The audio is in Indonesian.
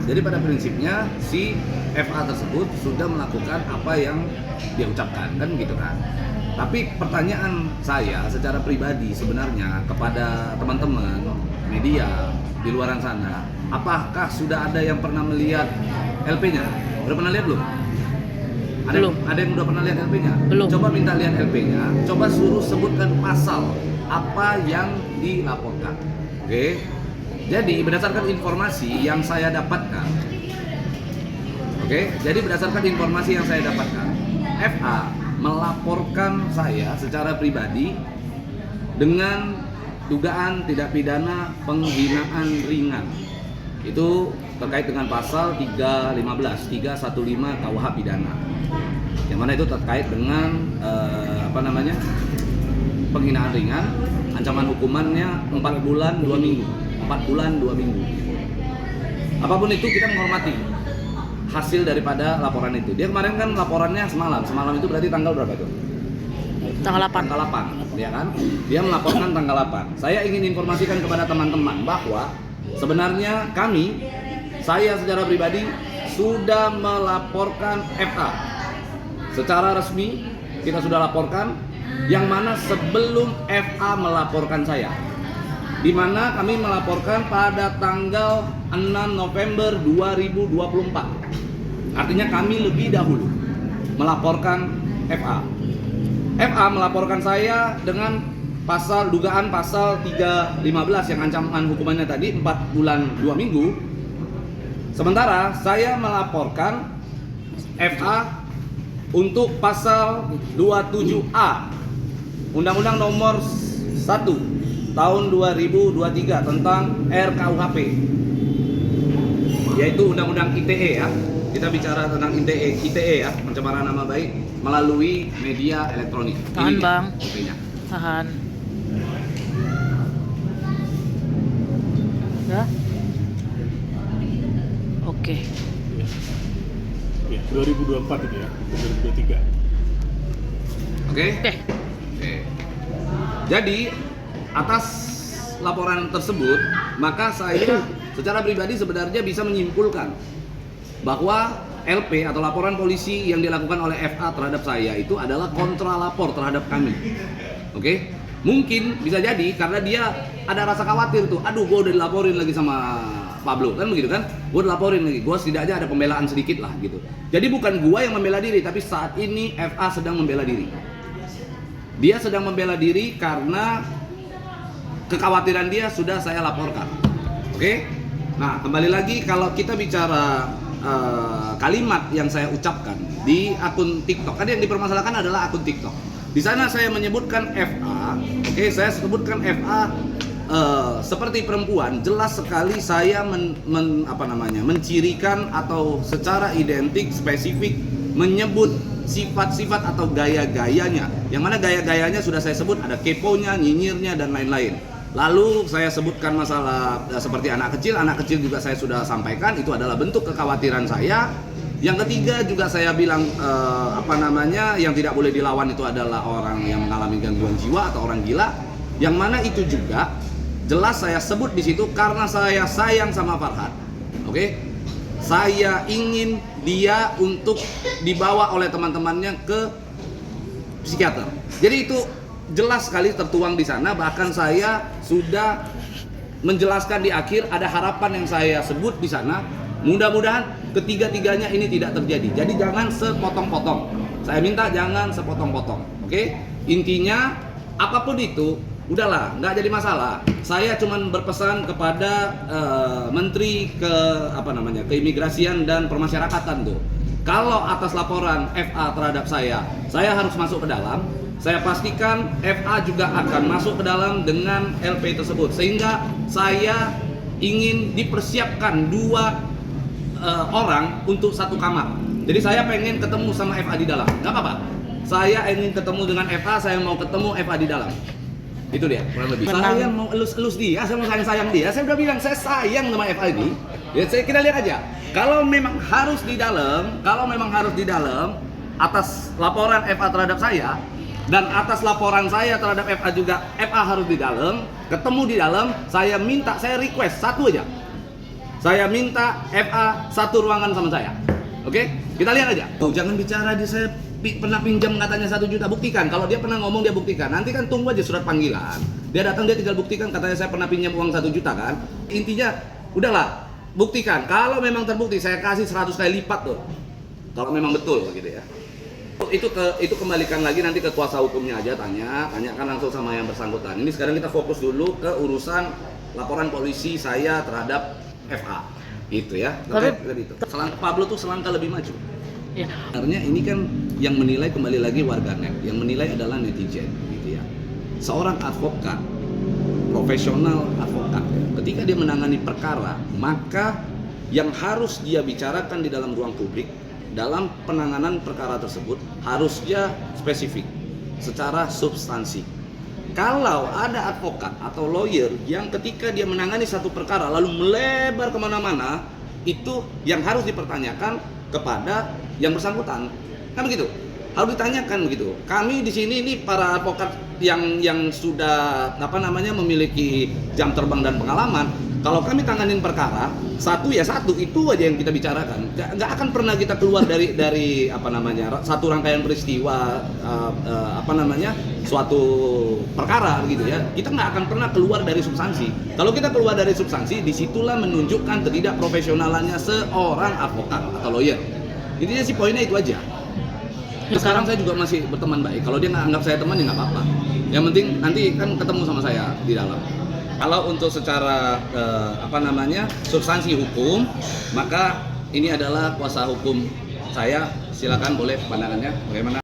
Jadi pada prinsipnya si FA tersebut sudah melakukan apa yang dia ucapkan, kan gitu kan. Tapi pertanyaan saya secara pribadi sebenarnya kepada teman-teman media di luaran sana, apakah sudah ada yang pernah melihat LP-nya? Udah pernah lihat belum? Belum. Ada yang udah pernah lihat LP-nya? Belum. Coba minta lihat LP-nya, coba suruh sebutkan pasal apa yang dilaporkan. Oke. Jadi berdasarkan informasi yang saya dapatkan, FA melaporkan saya secara pribadi dengan dugaan tidak pidana penghinaan ringan. Itu terkait dengan pasal 315 KUH pidana. Yang mana itu terkait dengan penghinaan ringan, ancaman hukumannya 4 bulan 2 minggu. 4 bulan 2 minggu. Apapun itu kita menghormati hasil daripada laporan itu. Dia kemarin kan laporannya semalam itu berarti tanggal berapa tuh? Tanggal 8. Tanggal 8, ya kan? Dia melaporkan tanggal 8. Saya ingin informasikan kepada teman-teman bahwa sebenarnya saya secara pribadi sudah melaporkan FA. Secara resmi kita sudah laporkan, yang mana sebelum FA melaporkan saya. Di mana kami melaporkan pada tanggal 6 November 2024. Artinya kami lebih dahulu melaporkan FA. FA melaporkan saya dengan dugaan pasal 315 yang ancaman hukumannya tadi 4 bulan 2 minggu. Sementara saya melaporkan FA untuk pasal 27A Undang-Undang Nomor 1 Tahun 2023 tentang RKUHP, yaitu Undang-Undang ITE ya. Kita bicara tentang ITE ya, pencemaran nama baik melalui media elektronik. Tahan Ini Bang. ITE-nya. Tahan. Ya. Oke. Ya, 2024 ini ya, 2023. Oke? Oke. Oke. Jadi atas laporan tersebut, maka saya secara pribadi sebenarnya bisa menyimpulkan bahwa LP atau laporan polisi yang dilakukan oleh FA terhadap saya itu adalah kontralapor terhadap kami. Oke? Mungkin bisa jadi karena dia ada rasa khawatir tuh, aduh gue udah dilaporin lagi sama Pablo, kan begitu kan? Gue dilaporin lagi, gue setidaknya ada pembelaan sedikit lah gitu. Jadi bukan gue yang membela diri, tapi saat ini FA sedang membela diri. Dia sedang membela diri karena kekhawatiran dia sudah saya laporkan. Oke? Nah, kembali lagi kalau kita bicara kalimat yang saya ucapkan di akun TikTok. Kan yang dipermasalahkan adalah akun TikTok. Di sana saya menyebutkan FA. Oke, saya sebutkan FA seperti perempuan. Jelas sekali saya mencirikan atau secara identik spesifik menyebut sifat-sifat atau gaya-gayanya. Yang mana gaya-gayanya sudah saya sebut, ada keponya, nyinyirnya dan lain-lain. Lalu saya sebutkan masalah seperti anak kecil juga saya sudah sampaikan, itu adalah bentuk kekhawatiran saya. Yang ketiga juga saya bilang yang tidak boleh dilawan itu adalah orang yang mengalami gangguan jiwa atau orang gila. Yang mana itu juga jelas saya sebut di situ karena saya sayang sama Farhad. Oke? Saya ingin dia untuk dibawa oleh teman-temannya ke psikiater. Jadi itu jelas sekali tertuang di sana, bahkan saya sudah menjelaskan di akhir ada harapan yang saya sebut di sana. Mudah-mudahan ketiga-tiganya ini tidak terjadi. Jadi jangan sepotong-potong. Saya minta jangan sepotong-potong. Oke? Intinya apapun itu udahlah, nggak jadi masalah. Saya cuma berpesan kepada Menteri Keimigrasian dan Permasyarakatan tuh. Kalau atas laporan FA terhadap saya harus masuk ke dalam. Saya pastikan FA juga akan masuk ke dalam dengan LP tersebut, sehingga saya ingin dipersiapkan 2 orang untuk 1 kamar. Jadi saya pengen ketemu sama FA di dalam, nggak apa-apa. Saya ingin ketemu dengan FA, saya mau ketemu FA di dalam. Itu dia, kurang lebih. Saya mau elus-elus dia, saya mau sayang-sayang dia. Saya udah bilang saya sayang sama FA ini. Ya, kita lihat aja. Kalau memang harus di dalam, atas laporan FA terhadap saya, dan atas laporan saya terhadap FA juga, FA harus di dalam, ketemu di dalam. Saya minta, saya request 1 aja. Saya minta FA satu ruangan sama saya. Oke? Kita lihat aja. Oh, jangan bicara di saya pernah pinjam katanya 1 juta, buktikan. Kalau dia pernah ngomong dia buktikan. Nanti kan tunggu aja surat panggilan. Dia datang dia tinggal buktikan katanya saya pernah pinjam uang 1 juta kan. Intinya udahlah, buktikan. Kalau memang terbukti saya kasih 100 kali lipat tuh. Kalau memang betul gitu ya. Itu kembalikan lagi nanti ke kuasa hukumnya aja, tanyakan langsung sama yang bersangkutan. Ini sekarang kita fokus dulu ke urusan laporan polisi saya terhadap FA. Itu ya. Pablo tuh selangkah lebih maju. Ya. Sebenarnya ini kan yang menilai kembali lagi warganet, yang menilai adalah netizen gitu ya. Seorang advokat, profesional advokat, ketika dia menangani perkara, maka yang harus dia bicarakan di dalam ruang publik dalam penanganan perkara tersebut harusnya spesifik secara substansi. Kalau ada advokat atau lawyer yang ketika dia menangani satu perkara lalu melebar kemana-mana, itu yang harus dipertanyakan kepada yang bersangkutan, kan begitu? Harus ditanyakan begitu. Kami di sini ini para advokat yang sudah memiliki jam terbang dan pengalaman. Kalau kami tanganin perkara satu itu aja yang kita bicarakan. Nggak akan pernah kita keluar dari satu rangkaian peristiwa suatu perkara gitu ya. Kita nggak akan pernah keluar dari substansi. Kalau kita keluar dari substansi, disitulah menunjukkan ketidakprofesionalannya seorang advokat atau lawyer. Intinya sih poinnya itu aja. Sekarang saya juga masih berteman baik. Kalau dia nggak anggap saya teman ya nggak apa-apa. Yang penting nanti kan ketemu sama saya di dalam. Kalau untuk secara substansi hukum, maka ini adalah kuasa hukum saya. Silakan boleh pandangannya bagaimana?